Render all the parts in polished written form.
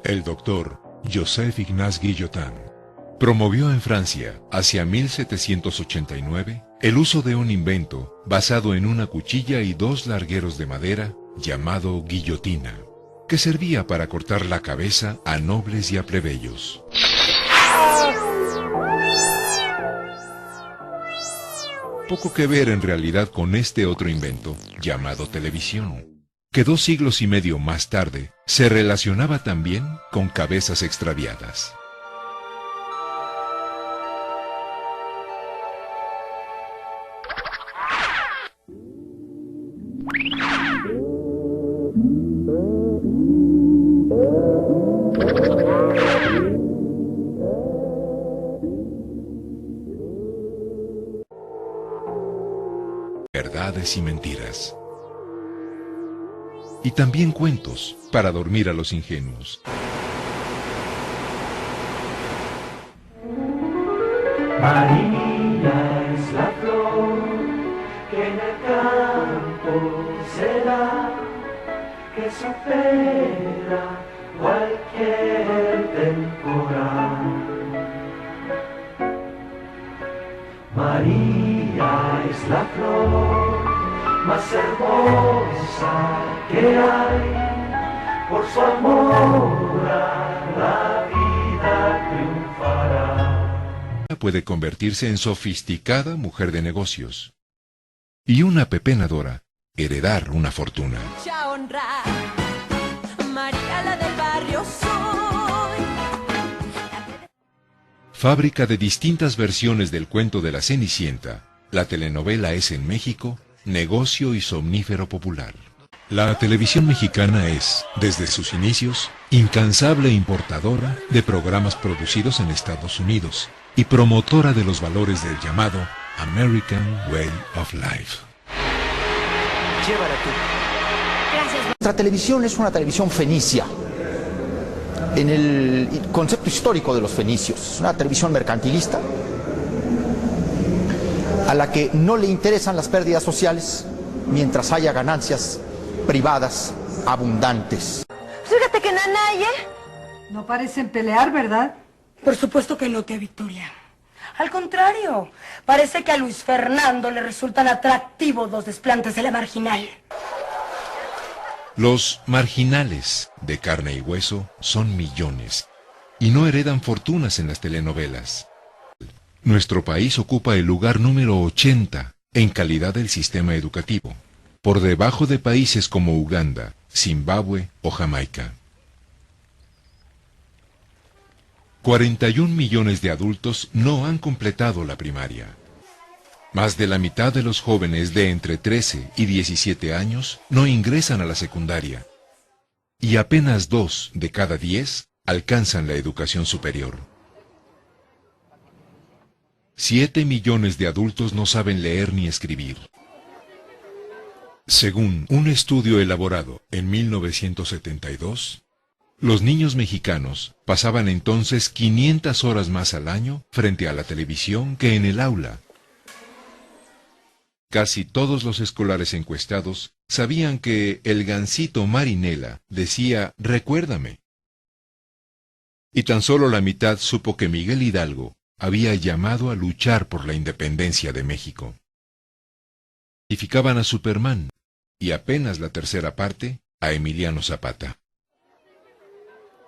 El doctor Joseph Ignace Guillotin promovió en Francia, hacia 1789, el uso de un invento basado en una cuchilla y dos largueros de madera llamado guillotina, que servía para cortar la cabeza a nobles y a plebeyos. Poco que ver en realidad con este otro invento, llamado televisión, que 2 siglos y medio más tarde se relacionaba también con cabezas extraviadas. Verdades y mentiras. Y también cuentos para dormir a los ingenuos. María es la flor que en el campo se da, que supera cualquier temporal. María es la flor más hermosa que hay, por su amor a la vida triunfará. Puede convertirse en sofisticada mujer de negocios. Y una pepenadora, heredar una fortuna. Mucha honra, María la del barrio soy. Fábrica de distintas versiones del cuento de la Cenicienta, la telenovela es en México negocio y somnífero popular. La televisión mexicana es, desde sus inicios, incansable importadora de programas producidos en Estados Unidos y promotora de los valores del llamado American Way of Life. Llévala tú. Gracias. Nuestra televisión es una televisión fenicia, en el concepto histórico de los fenicios, una televisión mercantilista, a la que no le interesan las pérdidas sociales mientras haya ganancias privadas abundantes. Fíjate que Nanay, No parecen pelear, ¿verdad? Por supuesto que no, tía Victoria. Al contrario, parece que a Luis Fernando le resultan atractivos los desplantes de la marginal. Los marginales de carne y hueso son millones y no heredan fortunas en las telenovelas. Nuestro país ocupa el lugar número 80 en calidad del sistema educativo, por debajo de países como Uganda, Zimbabue o Jamaica. 41 millones de adultos no han completado la primaria. Más de la mitad de los jóvenes de entre 13 y 17 años no ingresan a la secundaria. Y apenas 2 de cada 10 alcanzan la educación superior. 7 millones de adultos no saben leer ni escribir. Según un estudio elaborado en 1972, los niños mexicanos pasaban entonces 500 horas más al año frente a la televisión que en el aula. Casi todos los escolares encuestados sabían que el gansito Marinela decía «recuérdame». Y tan solo la mitad supo que Miguel Hidalgo había llamado a luchar por la independencia de México. Identificaban a Superman y apenas la tercera parte a Emiliano Zapata.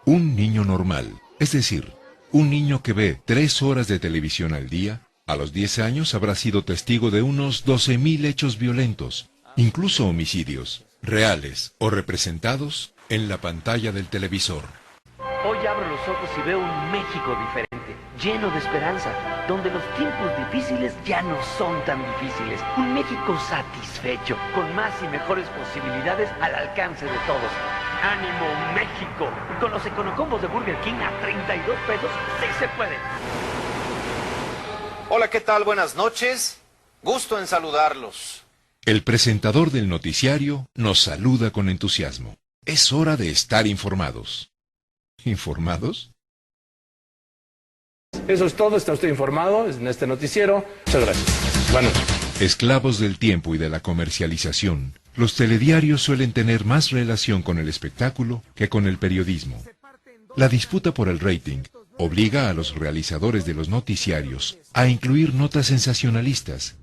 Un niño normal, es decir, un niño que ve 3 horas de televisión al día, a los 10 años habrá sido testigo de unos 12.000 hechos violentos, incluso homicidios, reales o representados en la pantalla del televisor. Hoy abro los ojos y veo un México diferente, lleno de esperanza, donde los tiempos difíciles ya no son tan difíciles. Un México satisfecho, con más y mejores posibilidades al alcance de todos. ¡Ánimo, México! Con los econocombos de Burger King a 32 pesos, ¡sí se puede! Hola, ¿qué tal? Buenas noches. Gusto en saludarlos. El presentador del noticiario nos saluda con entusiasmo. Es hora de estar informados. ¿Informados? Eso es todo, está usted informado en este noticiero. Muchas gracias. Buenas noches. Esclavos del tiempo y de la comercialización, los telediarios suelen tener más relación con el espectáculo que con el periodismo. La disputa por el rating obliga a los realizadores de los noticiarios a incluir notas sensacionalistas,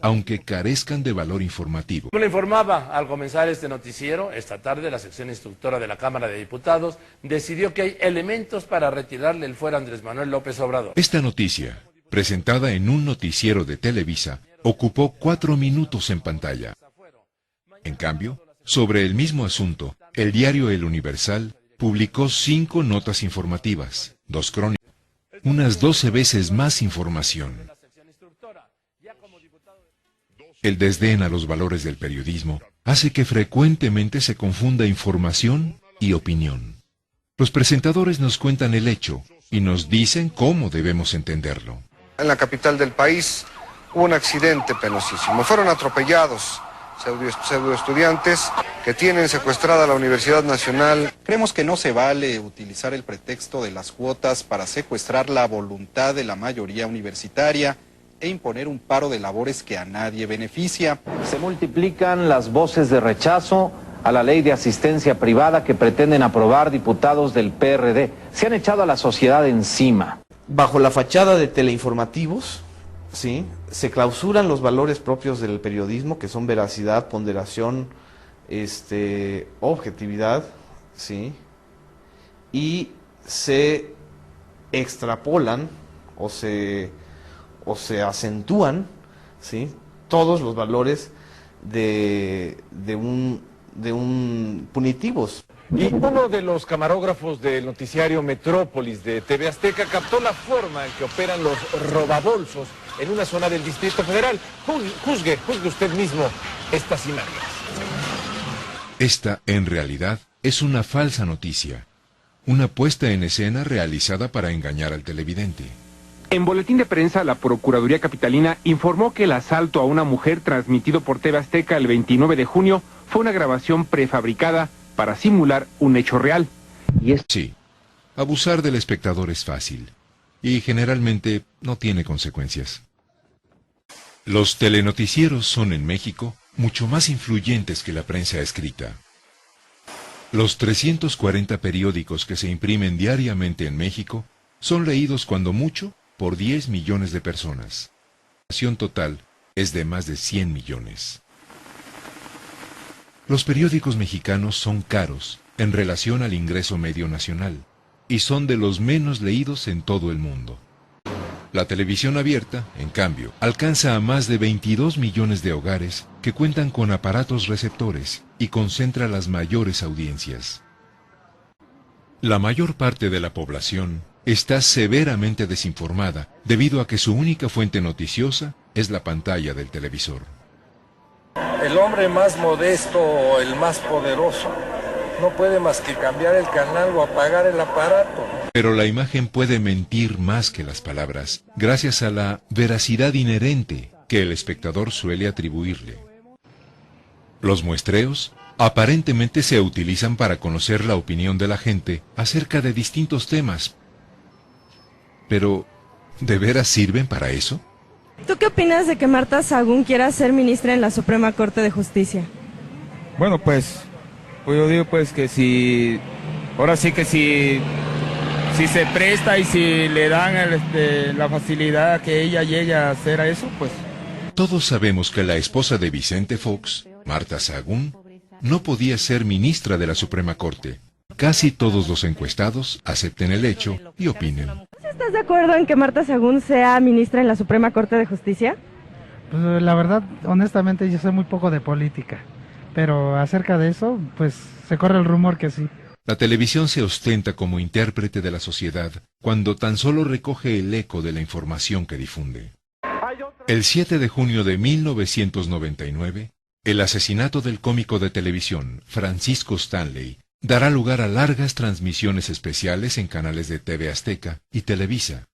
aunque carezcan de valor informativo. Como le informaba al comenzar este noticiero, esta tarde la sección instructora de la Cámara de Diputados decidió que hay elementos para retirarle el fuero a Andrés Manuel López Obrador. Esta noticia, presentada en un noticiero de Televisa, ocupó 4 minutos en pantalla. En cambio, sobre el mismo asunto, el diario El Universal publicó 5 notas informativas, 2 crónicas, unas 12 veces más información. El desdén a los valores del periodismo hace que frecuentemente se confunda información y opinión. Los presentadores nos cuentan el hecho y nos dicen cómo debemos entenderlo. En la capital del país hubo un accidente penosísimo. Fueron atropellados pseudo estudiantes que tienen secuestrada la Universidad Nacional. Creemos que no se vale utilizar el pretexto de las cuotas para secuestrar la voluntad de la mayoría universitaria e imponer un paro de labores que a nadie beneficia. Se multiplican las voces de rechazo a la ley de asistencia privada que pretenden aprobar diputados del PRD. Se han echado a la sociedad encima. Bajo la fachada de teleinformativos, ¿sí?, se clausuran los valores propios del periodismo, que son veracidad, ponderación, objetividad, ¿sí?, y se extrapolan o se acentúan, ¿sí?, todos los valores de un punitivos. Y uno de los camarógrafos del noticiario Metrópolis de TV Azteca captó la forma en que operan los robabolsos en una zona del Distrito Federal. Juzgue usted mismo estas imágenes. Esta, en realidad, es una falsa noticia, una puesta en escena realizada para engañar al televidente. En boletín de prensa, la Procuraduría Capitalina informó que el asalto a una mujer transmitido por TV Azteca el 29 de junio fue una grabación prefabricada para simular un hecho real. Sí, abusar del espectador es fácil y generalmente no tiene consecuencias. Los telenoticieros son en México mucho más influyentes que la prensa escrita. Los 340 periódicos que se imprimen diariamente en México son leídos cuando mucho por 10 millones de personas. La población total es de más de 100 millones. Los periódicos mexicanos son caros en relación al ingreso medio nacional y son de los menos leídos en todo el mundo. La televisión abierta, en cambio, alcanza a más de 22 millones de hogares que cuentan con aparatos receptores y concentra las mayores audiencias. La mayor parte de la población está severamente desinformada debido a que su única fuente noticiosa es la pantalla del televisor. El hombre más modesto o el más poderoso no puede más que cambiar el canal o apagar el aparato. Pero la imagen puede mentir más que las palabras, gracias a la veracidad inherente que el espectador suele atribuirle. Los muestreos aparentemente se utilizan para conocer la opinión de la gente acerca de distintos temas. Pero, ¿de veras sirven para eso? ¿Tú qué opinas de que Marta Sagún quiera ser ministra en la Suprema Corte de Justicia? Bueno, pues yo digo pues que ahora sí que si se presta y si le dan la facilidad a que ella llegue a hacer eso, pues... Todos sabemos que la esposa de Vicente Fox, Marta Sagún, no podía ser ministra de la Suprema Corte. Casi todos los encuestados acepten el hecho y opinen. ¿Estás de acuerdo en que Marta Sagún sea ministra en la Suprema Corte de Justicia? Pues la verdad, honestamente, yo sé muy poco de política, pero acerca de eso, pues se corre el rumor que sí. La televisión se ostenta como intérprete de la sociedad cuando tan solo recoge el eco de la información que difunde. El 7 de junio de 1999, el asesinato del cómico de televisión Francisco Stanley dará lugar a largas transmisiones especiales en canales de TV Azteca y Televisa.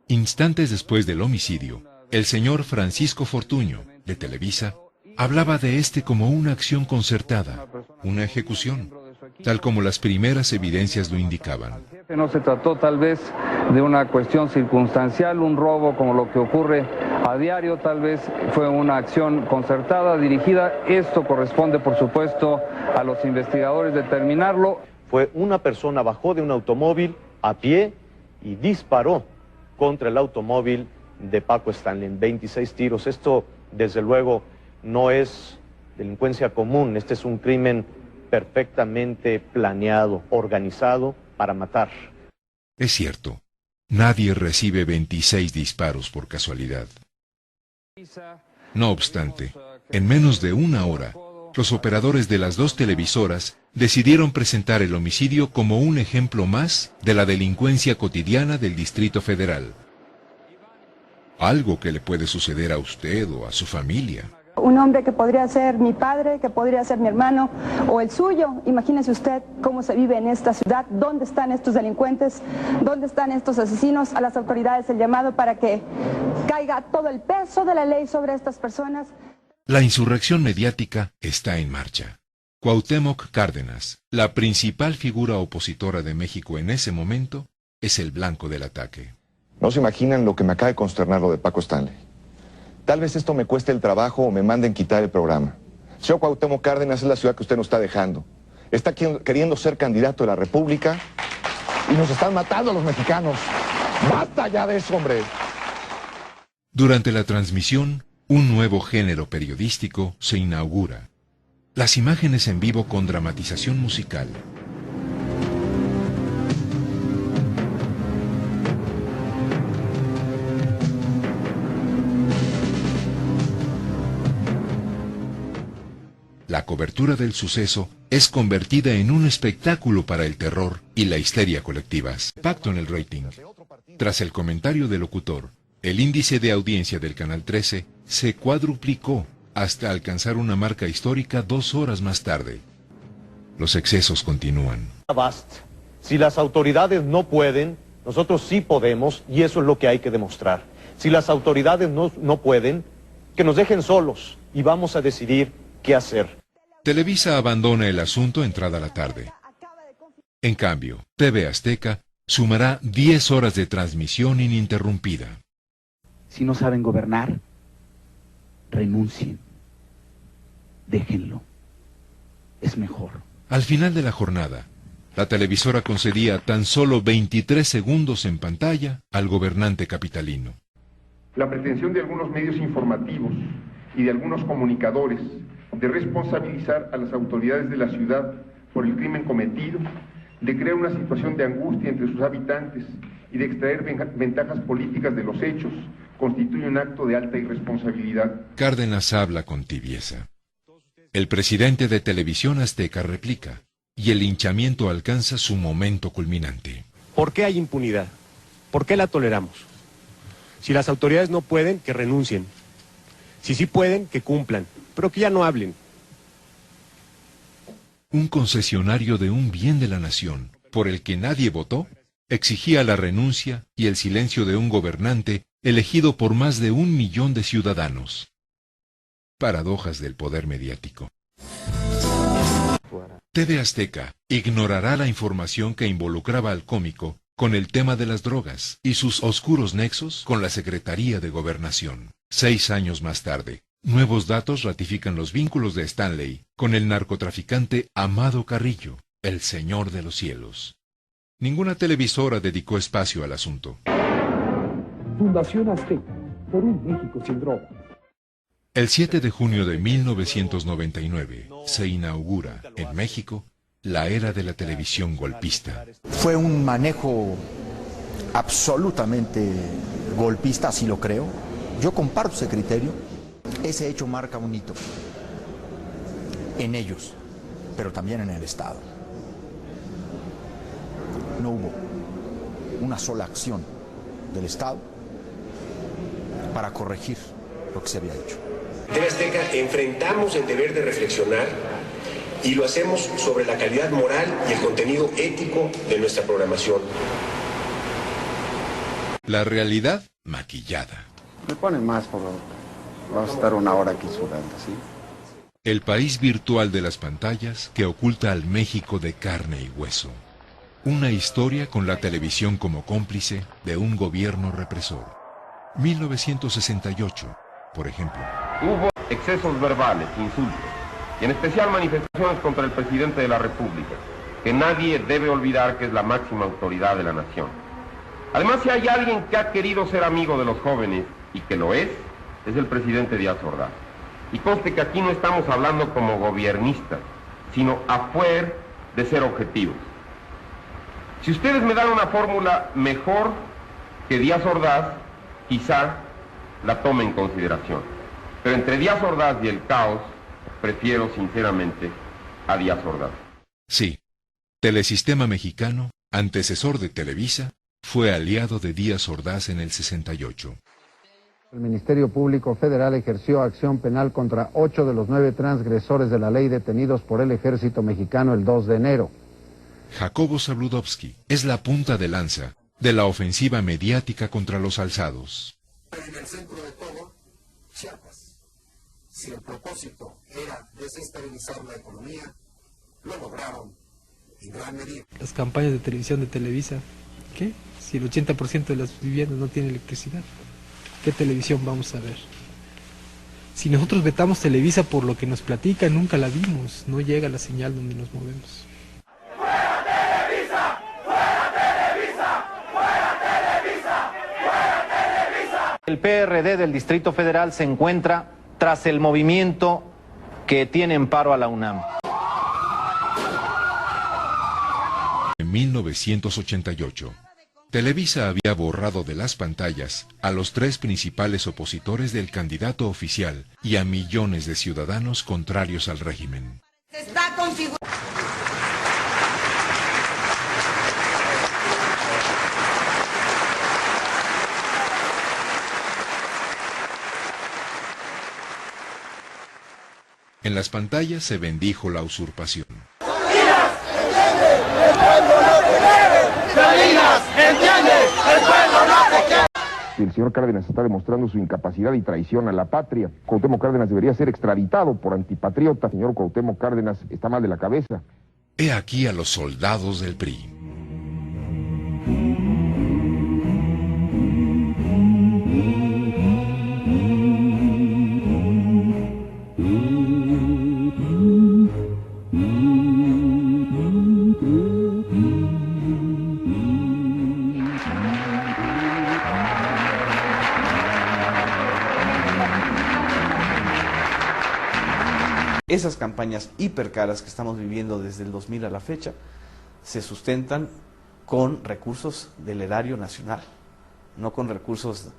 Instantes después del homicidio, el señor Francisco Fortuño, de Televisa, hablaba de este como una acción concertada, una ejecución, tal como las primeras evidencias lo indicaban. No se trató tal vez de una cuestión circunstancial, un robo como lo que ocurre a diario, tal vez fue una acción concertada, dirigida. Esto corresponde, por supuesto, a los investigadores determinarlo. Fue una persona, bajó de un automóvil a pie y disparó contra el automóvil de Paco Stanley, 26 tiros. Esto, desde luego, no es delincuencia común, este es un crimen perfectamente planeado, organizado para matar. Es cierto, nadie recibe 26 disparos por casualidad. No obstante, en menos de una hora, los operadores de las dos televisoras decidieron presentar el homicidio como un ejemplo más de la delincuencia cotidiana del Distrito Federal. Algo que le puede suceder a usted o a su familia. Un hombre que podría ser mi padre, que podría ser mi hermano o el suyo. Imagínese usted cómo se vive en esta ciudad, dónde están estos delincuentes, dónde están estos asesinos. A las autoridades el llamado para que caiga todo el peso de la ley sobre estas personas. La insurrección mediática está en marcha. Cuauhtémoc Cárdenas, la principal figura opositora de México en ese momento, es el blanco del ataque. No se imaginan lo que me acaba de consternar lo de Paco Stanley. Tal vez esto me cueste el trabajo o me manden quitar el programa. Señor Cuauhtémoc Cárdenas, es la ciudad que usted nos está dejando. Está queriendo ser candidato de la República y nos están matando a los mexicanos. ¡Basta ya de eso, hombre! Durante la transmisión, un nuevo género periodístico se inaugura. Las imágenes en vivo con dramatización musical. La cobertura del suceso es convertida en un espectáculo para el terror y la histeria colectivas. Impacto en el rating. Tras el comentario del locutor, el índice de audiencia del Canal 13 se cuadruplicó hasta alcanzar una marca histórica 2 horas más tarde. Los excesos continúan. Basta. Si las autoridades no pueden, nosotros sí podemos, y eso es lo que hay que demostrar. Si las autoridades no pueden, que nos dejen solos y vamos a decidir qué hacer. Televisa abandona el asunto entrada la tarde. En cambio, TV Azteca sumará 10 horas de transmisión ininterrumpida. Si no saben gobernar, renuncien. Déjenlo. Es mejor. Al final de la jornada, la televisora concedía tan solo 23 segundos en pantalla al gobernante capitalino. La pretensión de algunos medios informativos y de algunos comunicadores de responsabilizar a las autoridades de la ciudad por el crimen cometido, de crear una situación de angustia entre sus habitantes y de extraer ventajas políticas de los hechos, constituye un acto de alta irresponsabilidad. Cárdenas habla con tibieza. El presidente de Televisión Azteca replica, y el linchamiento alcanza su momento culminante. ¿Por qué hay impunidad? ¿Por qué la toleramos? Si las autoridades no pueden, que renuncien. Si sí pueden, que cumplan, pero que ya no hablen. Un concesionario de un bien de la nación, por el que nadie votó, exigía la renuncia y el silencio de un gobernante elegido por más de 1 millón de ciudadanos. Paradojas del poder mediático. TV Azteca ignorará la información que involucraba al cómico con el tema de las drogas y sus oscuros nexos con la Secretaría de Gobernación. 6 años más tarde, nuevos datos ratifican los vínculos de Stanley con el narcotraficante Amado Carrillo, el Señor de los Cielos. Ninguna televisora dedicó espacio al asunto. Fundación Azteca, por un México sin drogas. El 7 de junio de 1999 se inaugura en México la era de la televisión golpista. Fue un manejo absolutamente golpista, así lo creo. Yo comparto ese criterio. Ese hecho marca un hito en ellos, pero también en el Estado. No hubo una sola acción del Estado para corregir lo que se había hecho. TV Azteca enfrentamos el deber de reflexionar y lo hacemos sobre la calidad moral y el contenido ético de nuestra programación. La realidad maquillada. Me ponen más, por favor. Vamos a estar 1 hora aquí sudando, ¿sí? El país virtual de las pantallas que oculta al México de carne y hueso. Una historia con la televisión como cómplice de un gobierno represor. 1968, por ejemplo. Hubo excesos verbales, insultos, y en especial manifestaciones contra el presidente de la República, que nadie debe olvidar que es la máxima autoridad de la nación. Además, si hay alguien que ha querido ser amigo de los jóvenes, y que lo es el presidente Díaz Ordaz. Y conste que aquí no estamos hablando como gobiernistas, sino a fuer de ser objetivos. Si ustedes me dan una fórmula mejor que Díaz Ordaz, quizá la tome en consideración. Pero entre Díaz Ordaz y el caos, prefiero sinceramente a Díaz Ordaz. Sí, Telesistema Mexicano, antecesor de Televisa, fue aliado de Díaz Ordaz en el 68. El Ministerio Público Federal ejerció acción penal contra 8 de los 9 transgresores de la ley detenidos por el Ejército Mexicano el 2 de enero. Jacobo Zabludovsky es la punta de lanza de la ofensiva mediática contra los alzados. En el centro de todo, Chiapas. Si el propósito era desestabilizar la economía, lo lograron en gran medida. Las campañas de televisión de Televisa, ¿qué? Si el 80% de las viviendas no tiene electricidad, ¿qué televisión vamos a ver? Si nosotros vetamos Televisa por lo que nos platican, nunca la vimos, no llega la señal donde nos movemos. El PRD del Distrito Federal se encuentra tras el movimiento que tiene en paro a la UNAM. En 1988, Televisa había borrado de las pantallas a los 3 principales opositores del candidato oficial y a millones de ciudadanos contrarios al régimen. Está configurado. En las pantallas se bendijo la usurpación. El señor Cárdenas está demostrando su incapacidad y traición a la patria. Cuauhtémoc Cárdenas debería ser extraditado por antipatriota. Señor Cuauhtémoc Cárdenas está mal de la cabeza. He aquí a los soldados del PRI. Esas campañas hipercaras que estamos viviendo desde el 2000 a la fecha se sustentan con recursos del erario nacional, no con recursos,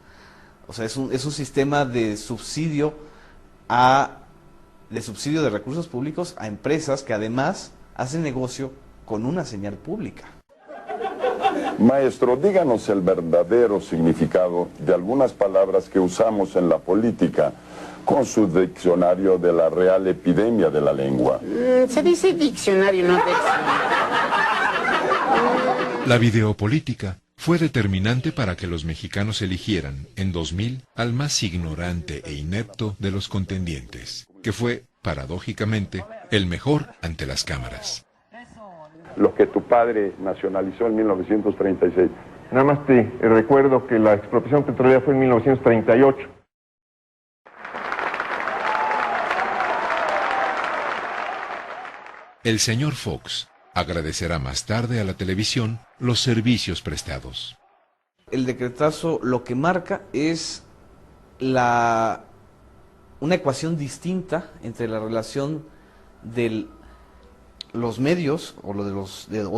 o sea, es un sistema de subsidio de recursos públicos a empresas que además hacen negocio con una señal pública. Maestro, díganos el verdadero significado de algunas palabras que usamos en la política con su diccionario de la Real Epidemia de la Lengua. Se dice diccionario, no La videopolítica fue determinante para que los mexicanos eligieran, en 2000, al más ignorante e inepto de los contendientes, que fue, paradójicamente, el mejor ante las cámaras. Lo que tu padre nacionalizó en 1936. Nada más te recuerdo que la expropiación petrolera fue en 1938. El señor Fox agradecerá más tarde a la televisión los servicios prestados. El decretazo lo que marca es una ecuación distinta entre la relación de los medios o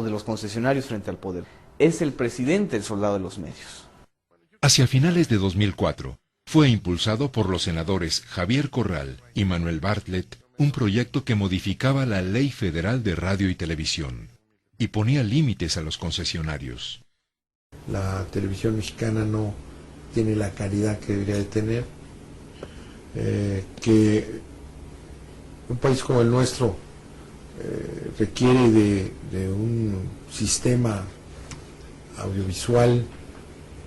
de los concesionarios frente al poder. Es el presidente el soldado de los medios. Hacia finales de 2004, fue impulsado por los senadores Javier Corral y Manuel Bartlett un proyecto que modificaba la Ley Federal de Radio y Televisión y ponía límites a los concesionarios. La televisión mexicana no tiene la calidad que debería de tener, que un país como el nuestro requiere de un sistema audiovisual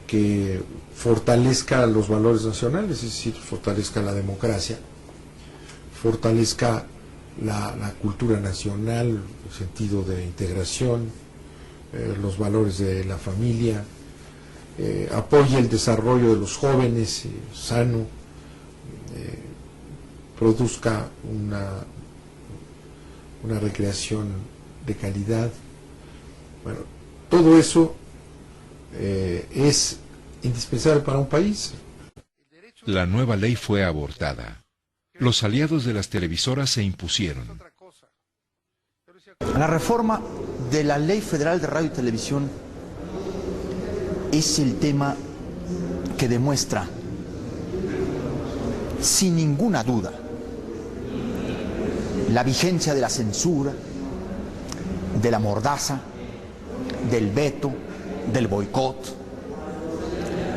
que fortalezca los valores nacionales, es decir, fortalezca la democracia, fortalezca la cultura nacional, el sentido de integración, los valores de la familia, apoye el desarrollo de los jóvenes sano, produzca una recreación de calidad. Bueno, todo eso es indispensable para un país. La nueva ley fue abortada. Los aliados de las televisoras se impusieron. La reforma de la Ley Federal de Radio y Televisión es el tema que demuestra, sin ninguna duda, la vigencia de la censura, de la mordaza, del veto, del boicot,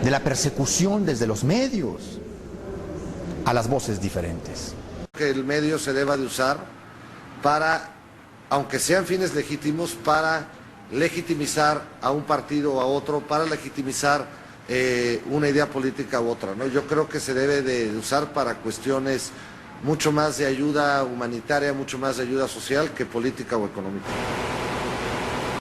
de la persecución desde los medios a las voces diferentes. Que el medio se deba de usar para, aunque sean fines legítimos, para legitimizar a un partido o a otro, para legitimizar una idea política u otra, ¿no? Yo creo que se debe de usar para cuestiones mucho más de ayuda humanitaria, mucho más de ayuda social que política o económica.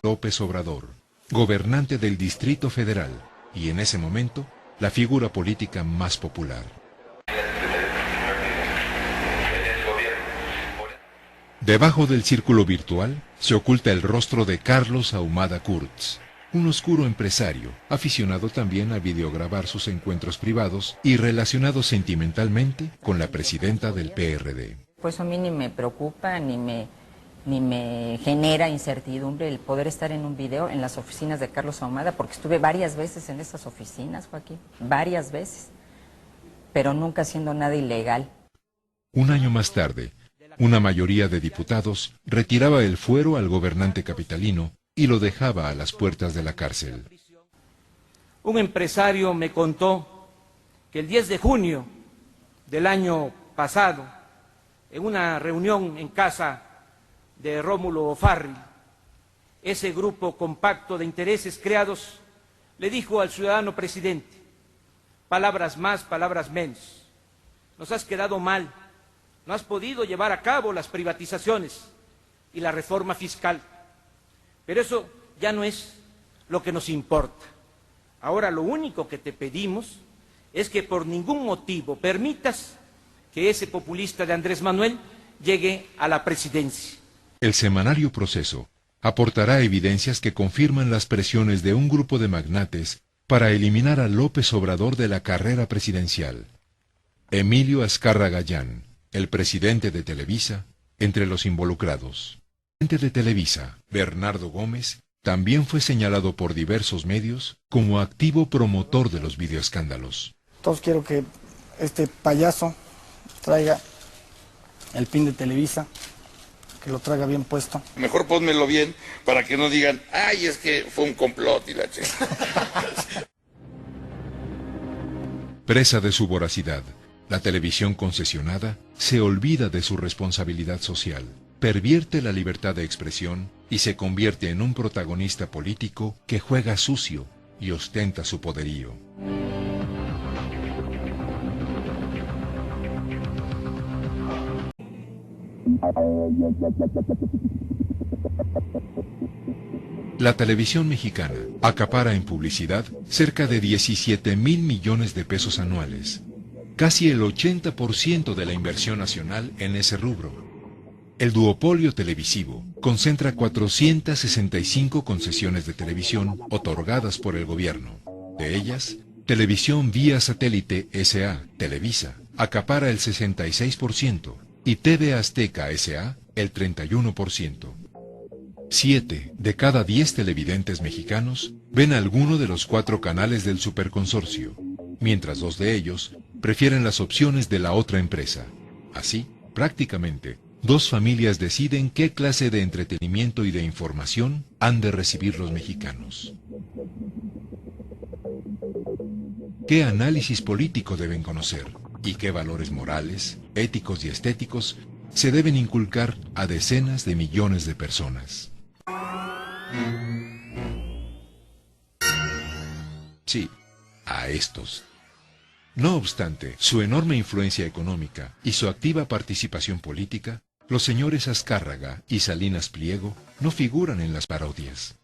López Obrador, gobernante del Distrito Federal, y en ese momento, la figura política más popular. Debajo del círculo virtual se oculta el rostro de Carlos Ahumada Kurtz, un oscuro empresario, aficionado también a videograbar sus encuentros privados y relacionado sentimentalmente con la presidenta del PRD. Pues a mí ni me preocupa, ni me genera incertidumbre el poder estar en un video en las oficinas de Carlos Ahumada, porque estuve varias veces en esas oficinas, Joaquín, varias veces, pero nunca haciendo nada ilegal. Un año más tarde, una mayoría de diputados retiraba el fuero al gobernante capitalino y lo dejaba a las puertas de la cárcel. Un empresario me contó que el 10 de junio del año pasado, en una reunión en casa de Rómulo O'Farrill, ese grupo compacto de intereses creados le dijo al ciudadano presidente: palabras más, palabras menos, nos has quedado mal, no has podido llevar a cabo las privatizaciones y la reforma fiscal, pero eso ya no es lo que nos importa. Ahora lo único que te pedimos es que por ningún motivo permitas que ese populista de Andrés Manuel llegue a la presidencia. El semanario Proceso aportará evidencias que confirman las presiones de un grupo de magnates para eliminar a López Obrador de la carrera presidencial. Emilio Azcárraga Gallán, el presidente de Televisa, entre los involucrados. El presidente de Televisa, Bernardo Gómez, también fue señalado por diversos medios como activo promotor de los videoescándalos. Entonces quiero que este payaso traiga el pin de Televisa, que lo traiga bien puesto. Mejor pónmelo bien para que no digan, ay, es que fue un complot y la che. Presa de su voracidad, la televisión concesionada se olvida de su responsabilidad social, pervierte la libertad de expresión y se convierte en un protagonista político que juega sucio y ostenta su poderío. La televisión mexicana acapara en publicidad cerca de 17,000 millones de pesos anuales, casi el 80% de la inversión nacional en ese rubro. El duopolio televisivo concentra 465 concesiones de televisión otorgadas por el gobierno. De ellas, Televisión Vía Satélite S.A., Televisa, acapara el 66% y TV Azteca S.A. el 31%. 7 de cada 10 televidentes mexicanos ven alguno de los 4 canales del superconsorcio, mientras 2 de ellos prefieren las opciones de la otra empresa. Así, prácticamente, 2 familias deciden qué clase de entretenimiento y de información han de recibir los mexicanos. ¿Qué análisis político deben conocer? ¿Y qué valores morales, éticos y estéticos se deben inculcar a decenas de millones de personas? Sí, a estos. No obstante, su enorme influencia económica y su activa participación política, los señores Azcárraga y Salinas Pliego no figuran en las parodias.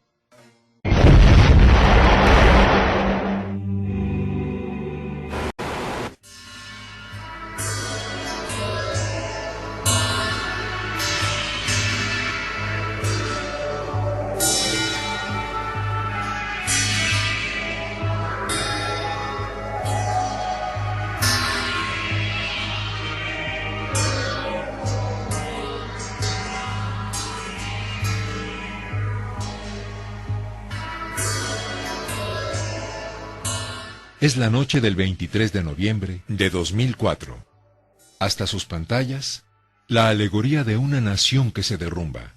Es la noche del 23 de noviembre de 2004. Hasta sus pantallas, la alegoría de una nación que se derrumba.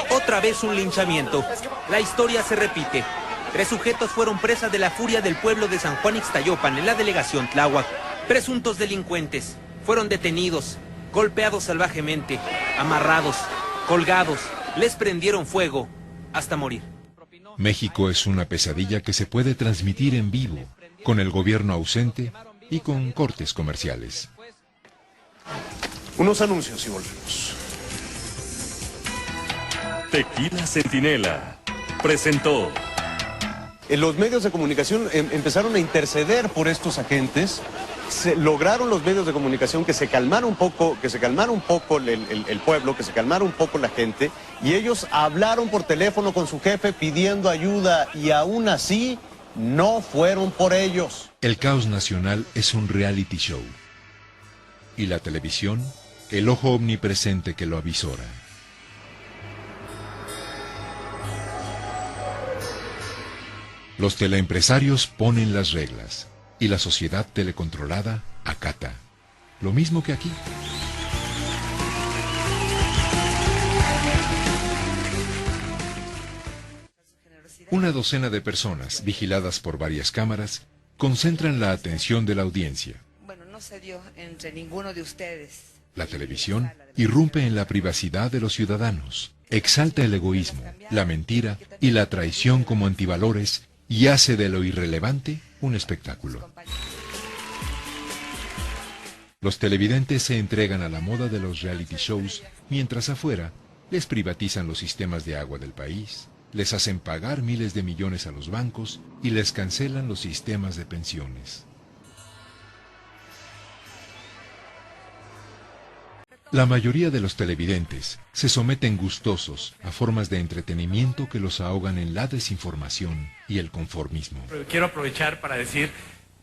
Otra vez un linchamiento. La historia se repite. 3 sujetos fueron presas de la furia del pueblo de San Juan Ixtayopan en la delegación Tláhuac. Presuntos delincuentes. Fueron detenidos, golpeados salvajemente, amarrados, colgados. Les prendieron fuego hasta morir. México es una pesadilla que se puede transmitir en vivo, con el gobierno ausente y con cortes comerciales. Unos anuncios y volvemos. Tequila Centinela presentó. Los medios de comunicación empezaron a interceder por estos agentes. Lograron los medios de comunicación que se calmara un poco, el pueblo, que se calmara un poco la gente, y ellos hablaron por teléfono con su jefe pidiendo ayuda, y aún así no fueron por ellos. El caos nacional es un reality show, y la televisión, el ojo omnipresente que lo avisora. Los teleempresarios ponen las reglas, y la sociedad telecontrolada acata. Lo mismo que aquí. Una docena de personas, vigiladas por varias cámaras, concentran la atención de la audiencia. Bueno, no se dio entre ninguno de ustedes. La televisión irrumpe en la privacidad de los ciudadanos, exalta el egoísmo, la mentira y la traición como antivalores y hace de lo irrelevante un espectáculo. Los televidentes se entregan a la moda de los reality shows, mientras afuera les privatizan los sistemas de agua del país, les hacen pagar miles de millones a los bancos y les cancelan los sistemas de pensiones. La mayoría de los televidentes se someten gustosos a formas de entretenimiento que los ahogan en la desinformación y el conformismo. Quiero aprovechar para decir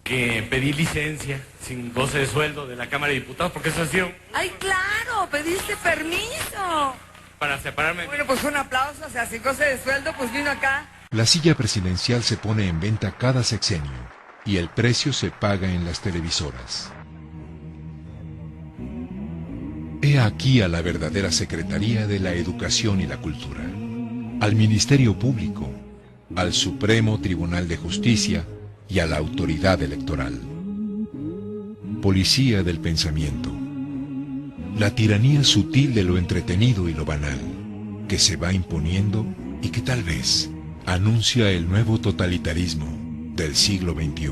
que pedí licencia sin goce de sueldo de la Cámara de Diputados, porque eso ha sido... ¡Ay, claro! ¡Pediste permiso! Para separarme... Bueno, pues un aplauso, o sea, sin goce de sueldo, pues vino acá. La silla presidencial se pone en venta cada sexenio y el precio se paga en las televisoras. He aquí a la verdadera Secretaría de la Educación y la Cultura, al Ministerio Público, al Supremo Tribunal de Justicia y a la Autoridad Electoral. Policía del pensamiento. La tiranía sutil de lo entretenido y lo banal, que se va imponiendo y que tal vez anuncia el nuevo totalitarismo del siglo XXI.